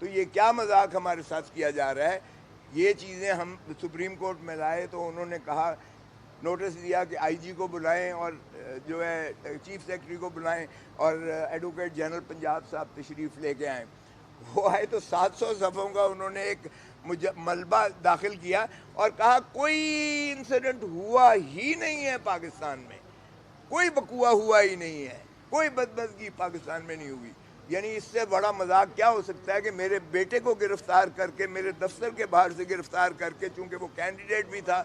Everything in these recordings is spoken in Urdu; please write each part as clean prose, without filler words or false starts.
تو یہ کیا مذاق ہمارے ساتھ کیا جا رہا ہے؟ یہ چیزیں ہم سپریم کورٹ میں لائے تو انہوں نے کہا، نوٹس دیا کہ آئی جی کو بلائیں اور جو ہے چیف سیکرٹری کو بلائیں اور ایڈوکیٹ جنرل پنجاب صاحب تشریف لے کے آئیں۔ وہ آئے تو 700 صفحوں کا انہوں نے ایک ملبہ داخل کیا اور کہا کوئی انسیڈنٹ ہوا ہی نہیں ہے پاکستان میں، کوئی بقوا ہوا ہی نہیں ہے، کوئی بدمزگی پاکستان میں نہیں ہوئی۔ یعنی اس سے بڑا مذاق کیا ہو سکتا ہے کہ میرے بیٹے کو گرفتار کر کے، میرے دفتر کے باہر سے گرفتار کر کے، چونکہ وہ کینڈیڈیٹ بھی تھا،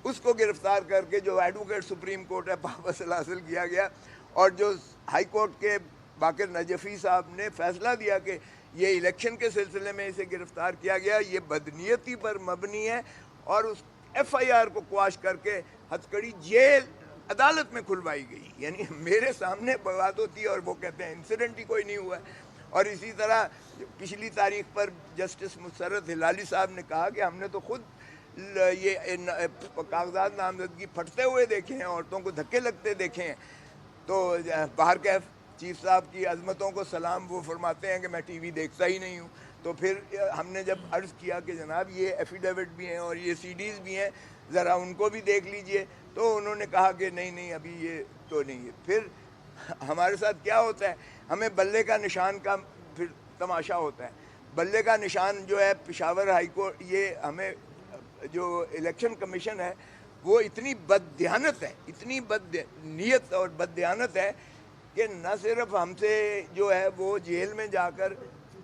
اس کو گرفتار کر کے جو ایڈوکیٹ سپریم کورٹ ہے واپس حاصل کیا گیا، اور جو ہائی کورٹ کے باقر نجفی صاحب نے فیصلہ دیا کہ یہ الیکشن کے سلسلے میں اسے گرفتار کیا گیا، یہ بدنیتی پر مبنی ہے، اور اس ایف آئی آر کو قواش کر کے ہتھکڑی جیل عدالت میں کھلوائی گئی۔ یعنی میرے سامنے بات ہوتی ہے اور وہ کہتے ہیں انسیڈنٹ ہی کوئی نہیں ہوا ہے۔ اور اسی طرح پچھلی تاریخ پر جسٹس مسرت ہلالی صاحب نے کہا کہ ہم نے تو خود یہ کاغذات نامزدگی پھٹتے ہوئے دیکھے ہیں، عورتوں کو دھکے لگتے دیکھے ہیں۔ تو باہر کیف چیف صاحب کی عظمتوں کو سلام، وہ فرماتے ہیں کہ میں ٹی وی دیکھتا ہی نہیں ہوں۔ تو پھر ہم نے جب عرض کیا کہ جناب یہ ایفیڈیوٹ بھی ہیں اور یہ سی ڈیز بھی ہیں، ذرا ان کو بھی دیکھ لیجئے، تو انہوں نے کہا کہ نہیں ابھی یہ تو نہیں ہے۔ پھر ہمارے ساتھ کیا ہوتا ہے، ہمیں بلے کا نشان کا پھر تماشا ہوتا ہے۔ بلے کا نشان جو ہے پشاور ہائی کورٹ، یہ ہمیں جو الیکشن کمیشن ہے وہ اتنی بددیانت ہے، اتنی بد نیت اور بددیانت ہے کہ نہ صرف ہم سے جو ہے وہ جیل میں جا کر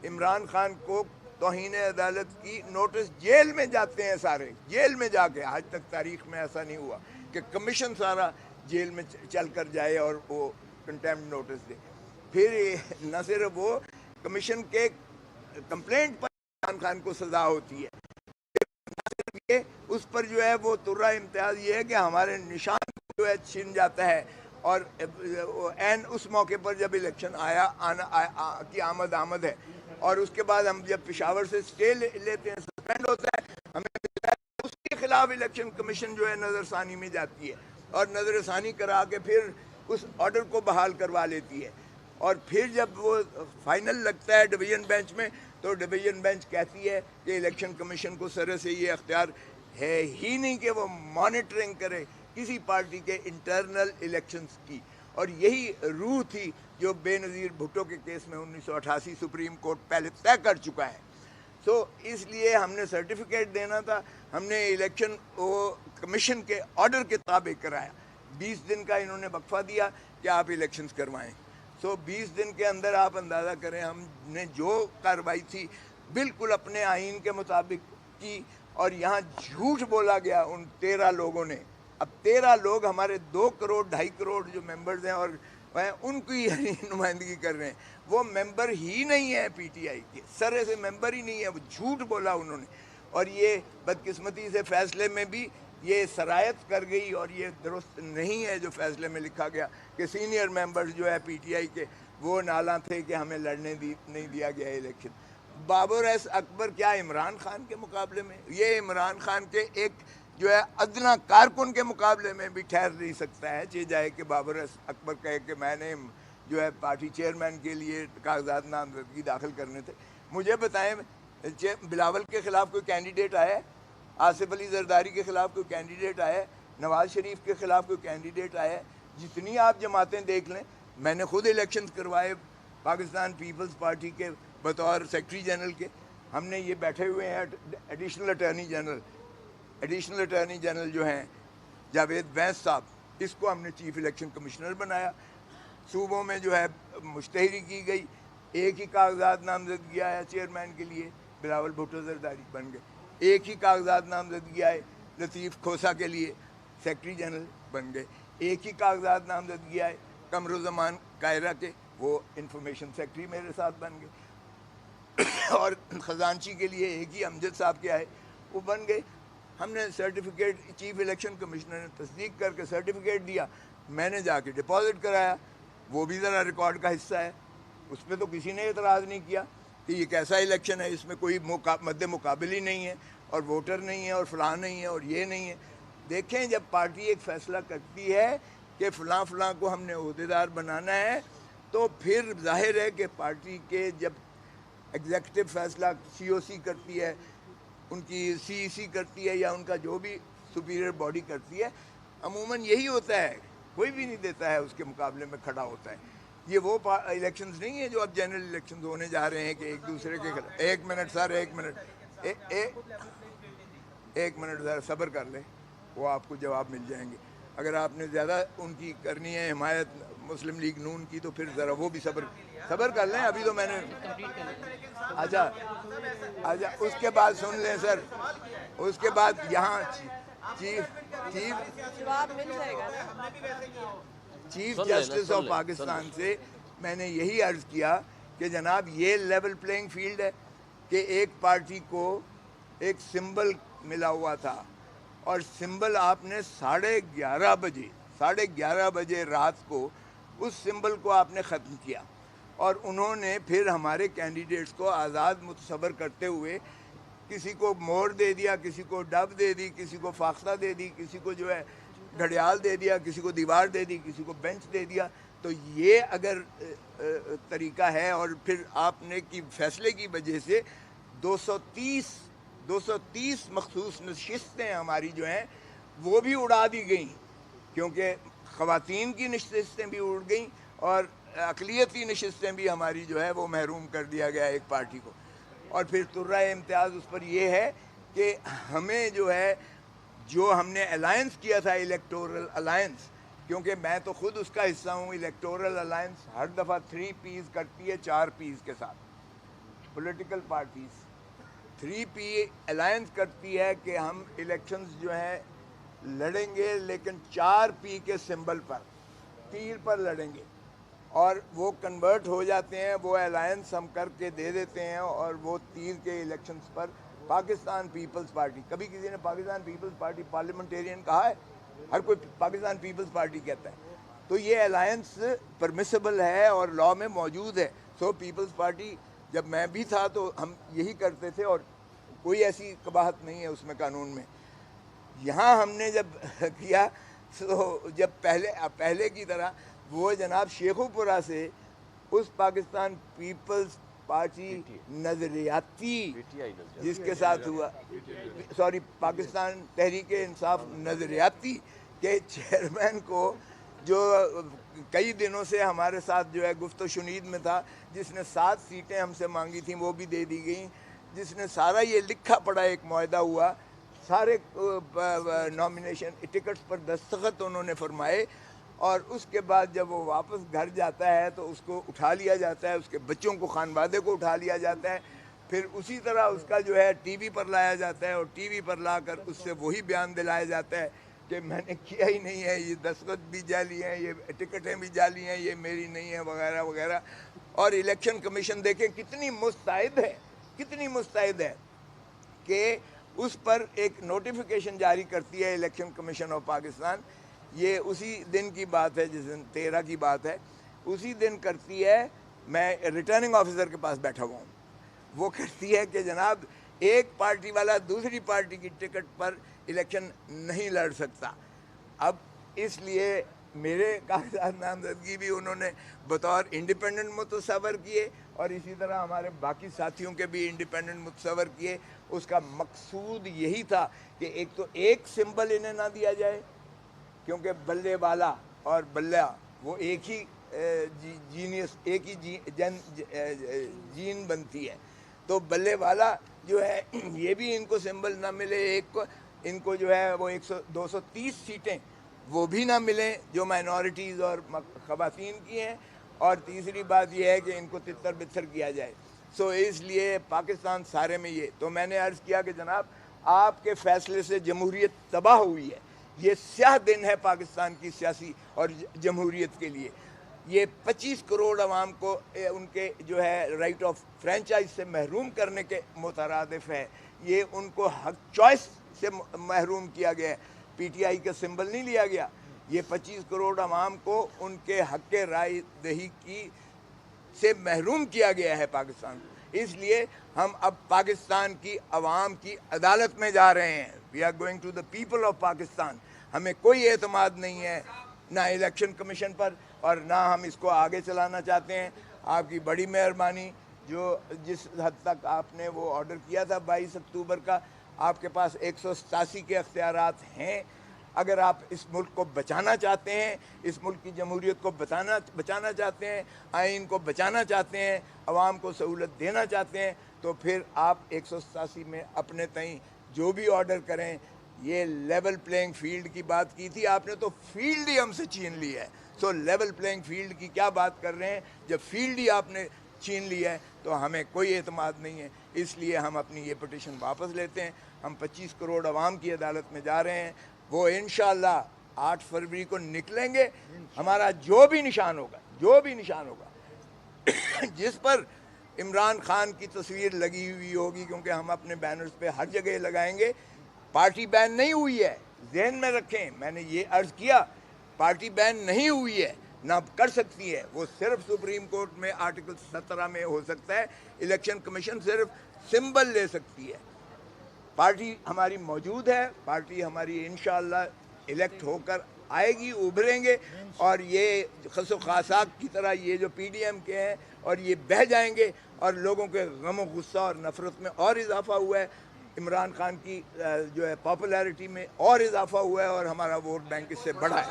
عمران خان کو توہین عدالت کی نوٹس جیل میں جاتے ہیں، سارے جیل میں جا کے، آج تک تاریخ میں ایسا نہیں ہوا کہ کمیشن سارا جیل میں چل کر جائے اور وہ کنٹیمپٹ نوٹس دے۔ پھر نہ صرف وہ، کمیشن کے کمپلینٹ پر عمران خان کو سزا ہوتی ہے، اس پر جو ہے وہ ترہ امتیاز یہ ہے کہ ہمارے نشان جو ہے چھن جاتا ہے، اور این اس موقع پر جب الیکشن کی آمد ہے، اور اس کے بعد ہم جب پشاور سے اسٹے لیتے ہیں، سسپینڈ ہوتا ہے، ہمیں اس کے خلاف الیکشن کمیشن جو ہے نظر ثانی میں جاتی ہے اور نظر ثانی کرا کے پھر اس آرڈر کو بحال کروا لیتی ہے۔ اور پھر جب وہ فائنل لگتا ہے ڈویژن بینچ میں، تو ڈویژن بینچ کہتی ہے کہ الیکشن کمیشن کو سرے سے یہ اختیار ہے ہی نہیں کہ وہ مانیٹرنگ کرے کسی پارٹی کے انٹرنل الیکشنز کی۔ اور یہی روح تھی جو بے نظیر بھٹو کے کیس میں 1988 سپریم کورٹ پہلے طے کر چکا ہے۔ تو اس لیے ہم نے سرٹیفکیٹ دینا تھا، ہم نے الیکشن کمیشن کے آرڈر کے تابع کرایا۔ 20 دن کا انہوں نے وقفہ دیا کہ آپ الیکشنز کروائیں۔ 20 دن کے اندر آپ اندازہ کریں ہم نے جو کارروائی تھی بالکل اپنے آئین کے مطابق کی، اور یہاں جھوٹ بولا گیا ان 13 لوگوں نے۔ اب 13 لوگ ہمارے 2 کروڑ 2.5 کروڑ جو ممبرز ہیں اور ان کی نمائندگی کر رہے ہیں، وہ ممبر ہی نہیں ہے پی ٹی آئی کے، سرے سے ممبر ہی نہیں ہے، وہ جھوٹ بولا انہوں نے۔ اور یہ بدقسمتی سے فیصلے میں بھی یہ سرایت کر گئی، اور یہ درست نہیں ہے جو فیصلے میں لکھا گیا کہ سینئر ممبرز جو ہے پی ٹی آئی کے وہ نالاں تھے کہ ہمیں لڑنے نہیں دیا گیا الیکشن۔ بابر ایس اکبر کیا عمران خان کے مقابلے میں؟ یہ عمران خان کے ایک جو ہے ادنا کارکن کے مقابلے میں بھی ٹھہر نہیں سکتا ہے، چاہے جائے کہ بابر ایس اکبر کہے کہ میں نے جو ہے پارٹی چیئرمین کے لیے کاغذات نامزدگی داخل کرنے تھے۔ مجھے بتائیں بلاول کے خلاف کوئی کینڈیڈیٹ آیا ہے؟ آصف علی زرداری کے خلاف کوئی کینڈیڈیٹ آیا ہے؟ نواز شریف کے خلاف کوئی کینڈیڈیٹ آیا ہے؟ جتنی آپ جماعتیں دیکھ لیں، میں نے خود الیکشنز کروائے پاکستان پیپلز پارٹی کے بطور سیکرٹری جنرل کے۔ ہم نے یہ بیٹھے ہوئے ہیں ایڈیشنل اٹارنی جنرل جو ہیں جاوید ویس صاحب، اس کو ہم نے چیف الیکشن کمشنر بنایا۔ صوبوں میں جو ہے مشتہری کی گئی، ایک ہی کاغذات نامزدگی آیا چیئرمین کے لیے، بلاول بھٹو زرداری بن گئے۔ ایک ہی کاغذات نامزدگی آئے لطیف کھوسا کے لیے، سیکرٹری جنرل بن گئے۔ ایک ہی کاغذات نامزدگی آئے قمرالزمان قاہرہ کے، وہ انفارمیشن سیکرٹری میرے ساتھ بن گئے۔ اور خزانچی کے لیے ایک ہی امجد صاحب کے آئے، وہ بن گئے۔ ہم نے سرٹیفکیٹ چیف الیکشن کمشنر نے تصدیق کر کے سرٹیفکیٹ دیا، میں نے جا کے ڈپازٹ کرایا، وہ بھی ذرا ریکارڈ کا حصہ ہے، اس پہ تو کسی نے اعتراض نہیں کیا کہ یہ کیسا الیکشن ہے، اس میں کوئی مد مقابل ہی نہیں ہے، اور ووٹر نہیں ہے، اور فلاں نہیں ہے، اور یہ نہیں ہے۔ دیکھیں جب پارٹی ایک فیصلہ کرتی ہے کہ فلاں فلاں کو ہم نے عہدیدار بنانا ہے، تو پھر ظاہر ہے کہ پارٹی کے جب ایگزیکٹو فیصلہ COC کرتی ہے, ان کی CEC کرتی ہے, یا ان کا جو بھی سپیریئر باڈی کرتی ہے, عموماً یہی ہوتا ہے, کوئی بھی نہیں دیتا ہے اس کے مقابلے میں کھڑا ہوتا ہے. یہ وہ الیکشنز نہیں ہیں جو اب جنرل الیکشنز ہونے جا رہے ہیں کہ ایک دوسرے کے خلاف. ایک منٹ سر, ایک منٹ ذرا صبر کر لیں, وہ آپ کو جواب مل جائیں گے. اگر آپ نے زیادہ ان کی کرنی ہے حمایت مسلم لیگ نون کی, تو پھر ذرا وہ بھی صبر کر لیں. ابھی تو میں نے اچھا اس کے بعد سن لیں سر, اس کے بعد یہاں چیف جسٹس آف پاکستان سے میں نے یہی عرض کیا کہ جناب یہ لیول پلینگ فیلڈ ہے کہ ایک پارٹی کو ایک سمبل ملا ہوا تھا, اور سمبل آپ نے 11:30 بجے رات کو اس سمبل کو آپ نے ختم کیا, اور انہوں نے پھر ہمارے کینڈیڈیٹس کو آزاد متصور کرتے ہوئے کسی کو مور دے دیا, کسی کو ڈب دے دی, کسی کو فاختہ دے دی, کسی کو جو ہے گھڑیال دے دیا, کسی کو دیوار دے دی, کسی کو بینچ دے دیا. تو یہ اگر طریقہ ہے, اور پھر آپ نے کی فیصلے کی وجہ سے 230 مخصوص نشستیں ہماری جو ہیں وہ بھی اڑا دی گئیں, کیونکہ خواتین کی نشستیں بھی اڑ گئیں اور اقلیتی نشستیں بھی ہماری جو ہے وہ محروم کر دیا گیا ایک پارٹی کو. اور پھر ترہ امتیاز اس پر یہ ہے کہ ہمیں جو ہے, جو ہم نے الائنس کیا تھا, الیکٹورل الائنس, کیونکہ میں تو خود اس کا حصہ ہوں. الیکٹورل الائنس ہر دفعہ 3 پیز کرتی ہے 4 پیز کے ساتھ. پولیٹیکل پارٹیز 3 پی الائنس کرتی ہے کہ ہم الیکشنز جو ہیں لڑیں گے, لیکن 4 پی کے سمبل پر, تیر پر لڑیں گے, اور وہ کنورٹ ہو جاتے ہیں. وہ الائنس ہم کر کے دے دیتے ہیں, اور وہ تیر کے الیکشنز پر پاکستان پیپلز پارٹی, کبھی کسی نے پاکستان پیپلز پارٹی پارلیمنٹیرین کہا ہے؟ ہر کوئی پاکستان پیپلز پارٹی کہتا ہے. تو یہ الائنس پرمیسیبل ہے اور لاء میں موجود ہے. سو پیپلز پارٹی جب میں بھی تھا تو ہم یہی کرتے تھے, اور کوئی ایسی قباحت نہیں ہے اس میں قانون میں. یہاں ہم نے جب کیا تو جب پہلے کی طرح وہ جناب شیخو پورہ سے اس پاکستان پیپلز پارٹی نظریاتی جس کے ساتھ ہوا, پاکستان تحریک انصاف نظریاتی کے چیئرمین کو, جو کئی دنوں سے ہمارے ساتھ جو ہے گفت و شنید میں تھا, جس نے 7 سیٹیں ہم سے مانگی تھیں وہ بھی دے دی گئیں, جس نے سارا یہ لکھا پڑا ایک معاہدہ ہوا, سارے نامینیشن ٹکٹس پر دستخط انہوں نے فرمائے, اور اس کے بعد جب وہ واپس گھر جاتا ہے تو اس کو اٹھا لیا جاتا ہے, اس کے بچوں کو, خانوادے کو اٹھا لیا جاتا ہے, پھر اسی طرح اس کا جو ہے ٹی وی پر لایا جاتا ہے, اور ٹی وی پر لا کر اس سے وہی بیان دلایا جاتا ہے کہ میں نے کیا ہی نہیں ہے, یہ دستخط بھی جعلی ہیں, یہ ٹکٹیں بھی جعلی ہیں, یہ میری نہیں ہیں, وغیرہ وغیرہ. اور الیکشن کمیشن دیکھیں کتنی مستعد ہے کہ اس پر ایک نوٹیفیکیشن جاری کرتی ہے الیکشن کمیشن آف پاکستان. یہ اسی دن کی بات ہے, جس دن 13 کی بات ہے, اسی دن کرتی ہے. میں ریٹرننگ آفیسر کے پاس بیٹھا ہوا ہوں, وہ کہتی ہے کہ جناب ایک پارٹی والا دوسری پارٹی کی ٹکٹ پر الیکشن نہیں لڑ سکتا. اب اس لیے میرے کاغذات نامزدگی بھی انہوں نے بطور انڈیپینڈنٹ متصور کیے, اور اسی طرح ہمارے باقی ساتھیوں کے بھی انڈیپینڈنٹ متصور کیے. اس کا مقصود یہی تھا کہ ایک تو ایک سمبل انہیں نہ دیا جائے, کیونکہ بلے والا اور بلہ وہ ایک ہی جینیس, ایک ہی جین بنتی ہے. تو بلے والا جو ہے یہ بھی ان کو سمبل نہ ملے, ایک کو ان کو جو ہے وہ 230 سیٹیں وہ بھی نہ ملیں جو مائنورٹیز اور خواتین کی ہیں, اور تیسری بات یہ ہے کہ ان کو تتر بتر کیا جائے. سو اس لیے پاکستان سارے میں یہ, تو میں نے عرض کیا کہ جناب آپ کے فیصلے سے جمہوریت تباہ ہوئی ہے. یہ سیاہ دن ہے پاکستان کی سیاسی اور جمہوریت کے لیے. یہ 25 کروڑ عوام کو ان کے جو ہے رائٹ آف فرینچائز سے محروم کرنے کے مترادف ہے. یہ ان کو حق چوائس سے محروم کیا گیا ہے. پی ٹی آئی کا سمبل نہیں لیا گیا. یہ 25 کروڑ عوام کو ان کے حق رائے دہی کی سے محروم کیا گیا ہے پاکستان. اس لیے ہم اب پاکستان کی عوام کی عدالت میں جا رہے ہیں. We are going to the people of Pakistan. ہمیں کوئی اعتماد نہیں ہے نہ الیکشن کمیشن پر, اور نہ ہم اس کو آگے چلانا چاہتے ہیں. آپ کی بڑی مہربانی جو جس حد تک آپ نے وہ آرڈر کیا تھا 22 اکتوبر کا، آپ کے پاس 187 کے اختیارات ہیں. اگر آپ اس ملک کو بچانا چاہتے ہیں، اس ملک کی جمہوریت کو بچانا چاہتے ہیں، آئین کو بچانا چاہتے ہیں، عوام کو سہولت دینا چاہتے ہیں، تو پھر آپ 187 میں اپنے تئیں جو بھی آرڈر کریں. یہ لیول پلینگ فیلڈ کی بات کی تھی آپ نے، تو فیلڈ ہی ہم سے چھین لی ہے. سو لیول پلینگ فیلڈ کی کیا بات کر رہے ہیں جب فیلڈ ہی آپ نے چھین لیا ہے؟ تو ہمیں کوئی اعتماد نہیں ہے. اس لیے ہم اپنی یہ پٹیشن واپس لیتے ہیں. ہم 25 کروڑ عوام کی عدالت میں جا رہے ہیں. وہ انشاءاللہ 8 فروری کو نکلیں گے. ہمارا جو بھی نشان ہوگا جس پر عمران خان کی تصویر لگی ہوئی ہوگی، کیونکہ ہم اپنے بینرز پہ ہر جگہ لگائیں گے. پارٹی بین نہیں ہوئی ہے، ذہن میں رکھیں. میں نے یہ عرض کیا، پارٹی بین نہیں ہوئی ہے، نہ کر سکتی ہے. وہ صرف سپریم کورٹ میں آرٹیکل 17 میں ہو سکتا ہے. الیکشن کمیشن صرف سمبل لے سکتی ہے. پارٹی ہماری موجود ہے. پارٹی ہماری انشاءاللہ الیکٹ ہو کر آئے گی، ابھریں گے. اور یہ خس و خاصاک کی طرح یہ جو پی ڈی ایم کے ہیں اور یہ بہہ جائیں گے، اور لوگوں کے غم و غصہ اور نفرت میں اور اضافہ ہوا ہے. عمران خان کی جو ہے پاپولیرٹی میں اور اضافہ ہوا ہے، اور ہمارا ووٹ بینک اس سے بڑھا ہے.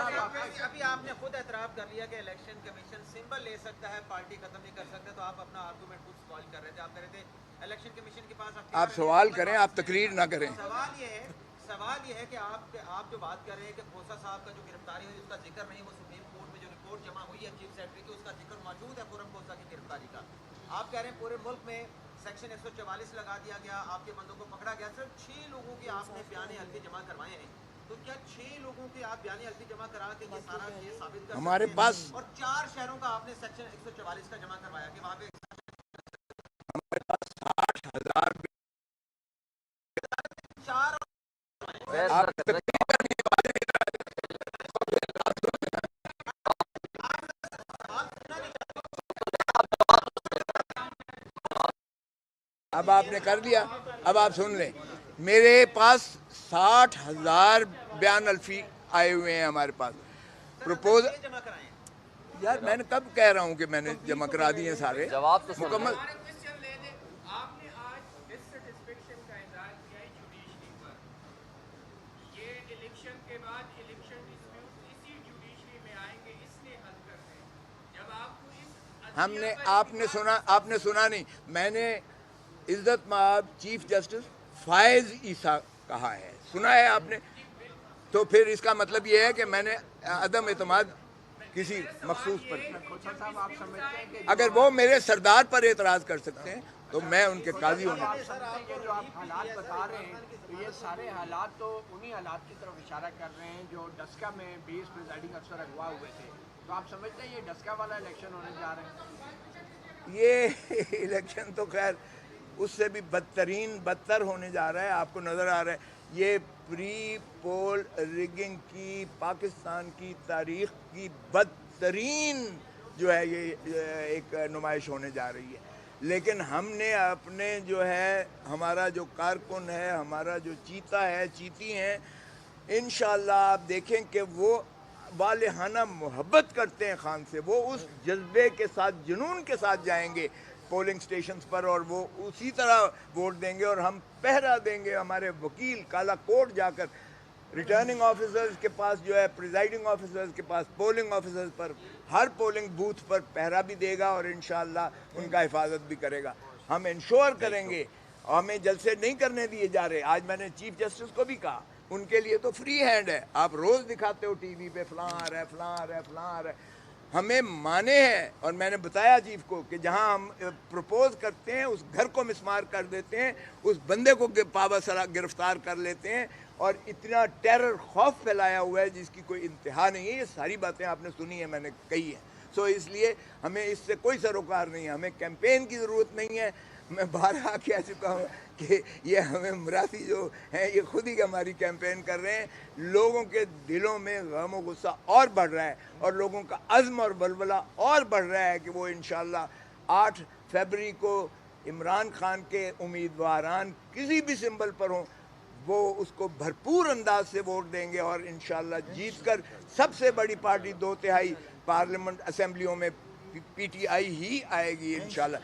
ابھی آپ نے خود اعتراف کر لیا کہ الیکشن کمیشن سمبل لے سکتا ہے، پارٹی ختم نہیں کر سکتا. تو آپ اپنا آرگومنٹ خود سوال کر رہے تھے. آپ کہہ رہے تھے الیکشن کمیشن کے پاس آپ سوال کریں، آپ تقریر نہ کریں. سوال یہ ہے کہ آپ جو بات کر رہے ہیں کہ کھوسا صاحب کا جو گرفتاری ہوئی اس کا ذکر نہیں. وہ سپریم کورٹ میں جو رپورٹ جمع ہوئی ہے چیف سیکرٹری کی، اس کا ذکر موجود ہے خرم کھوسا کی گرفتاری کا. آپ کہہ رہے ہیں پورے ملک میں سیکشن 144 لگا دیا گیا، آپ کے بندوں کو پکڑا گیا. صرف 6 لوگوں کے آپ نے بیان حلفی جمع کروائے ہیں. تو کیا 6 لوگوں کے آپ بیان حلفی جمع کرا کے یہ سارا کیس ثابت کر ہمارے سکتے ہیں؟ پاس اور 4 شہروں کا آپ نے سیکشن 144 کا جمع کروایا کہ وہاں پہ ہمارے پاس 60,000 آپ اب آپ نے کر دیا. اب آپ سن لیں، میرے پاس 60,000 بیان الفی آئے ہوئے ہیں ہمارے پاس. پروپوز جمع کرائے ہیں. یار میں نے کب کہہ رہا ہوں کہ میں نے جمع کرا دیے ہیں سارے جواب تو سن مکمل. آپ نے آج ڈسسیٹسفیکشن کا اظہار کیا ہے جوڈیشری پر. یہ الیکشن کے بعد الیکشن ڈسپیوٹ اسی جوڈیشری میں آئیں گے، اس نے حل کرنے. جب آپ کو اس ہم نے آپ نے سنا نہیں. میں نے عزت مآب چیف جسٹس فائز عیسیٰ کہا ہے، سنا ہے آپ نے؟ تو پھر اس کا مطلب یہ ہے کہ میں نے عدم اعتماد کسی مخصوص پر کیا. اگر وہ میرے سردار پر اعتراض کر سکتے ہیں تو میں ان کے قاضی ہوں. جو آپ حالات بتا رہے ہیں تو یہ سارے حالات تو انہی حالات کی طرف اشارہ کر رہے ہیں جو ڈسکا میں 20 پریزائڈنگ افسر اغوا ہوئے تھے. تو آپ سمجھتے ہیں یہ ڈسکا والا الیکشن ہونے جا رہے ہیں؟ یہ الیکشن تو خیر اس سے بھی بدتر ہونے جا رہا ہے. آپ کو نظر آ رہا ہے یہ پری پول ریگنگ کی پاکستان کی تاریخ کی بدترین جو ہے یہ ایک نمائش ہونے جا رہی ہے. لیکن ہم نے اپنے جو ہے ہمارا جو کارکن ہے، ہمارا جو چیتا ہے، چیتی ہیں، انشاءاللہ آپ دیکھیں کہ وہ والہانہ محبت کرتے ہیں خان سے. وہ اس جذبے کے ساتھ، جنون کے ساتھ جائیں گے پولنگ سٹیشنز پر، اور وہ اسی طرح ووٹ دیں گے. اور ہم پہرا دیں گے. ہمارے وکیل کالا کوٹ جا کر ریٹرننگ آفیسرز کے پاس جو ہے، پریزائڈنگ آفیسرز کے پاس، پولنگ آفیسرز پر، ہر پولنگ بوتھ پر پہرا بھی دے گا اور انشاءاللہ ان کا حفاظت بھی کرے گا. ہم انشور کریں گے. ہمیں جلسے نہیں کرنے دیے جا رہے. آج میں نے چیف جسٹس کو بھی کہا، ان کے لیے تو فری ہینڈ ہے. آپ روز دکھاتے ہو ٹی وی پہ فلاں آ رہا ہے، فلاں آ رہا ہے، فلاں آ رہا ہے. ہمیں مانے ہیں. اور میں نے بتایا چیف کو کہ جہاں ہم پروپوز کرتے ہیں اس گھر کو مسمار کر دیتے ہیں، اس بندے کو پاوا سرا گرفتار کر لیتے ہیں، اور اتنا ٹیرر خوف پھیلایا ہوا ہے جس کی کوئی انتہا نہیں ہے. یہ ساری باتیں آپ نے سنی ہیں، میں نے کہی ہیں. سو اس لیے ہمیں اس سے کوئی سروکار نہیں ہے. ہمیں کیمپین کی ضرورت نہیں ہے. میں بارہا کہہ چکا ہوں کہ یہ ہمیں مراسی جو ہیں یہ خود ہی ہماری کیمپین کر رہے ہیں. لوگوں کے دلوں میں غم و غصہ اور بڑھ رہا ہے، اور لوگوں کا عزم اور بلبلہ اور بڑھ رہا ہے کہ وہ انشاءاللہ 8 فروری کو عمران خان کے امیدواران کسی بھی سمبل پر ہوں، وہ اس کو بھرپور انداز سے ووٹ دیں گے، اور انشاءاللہ جیت کر سب سے بڑی پارٹی 2/3 پارلیمنٹ اسمبلیوں میں پی ٹی آئی ہی آئے گی انشاءاللہ.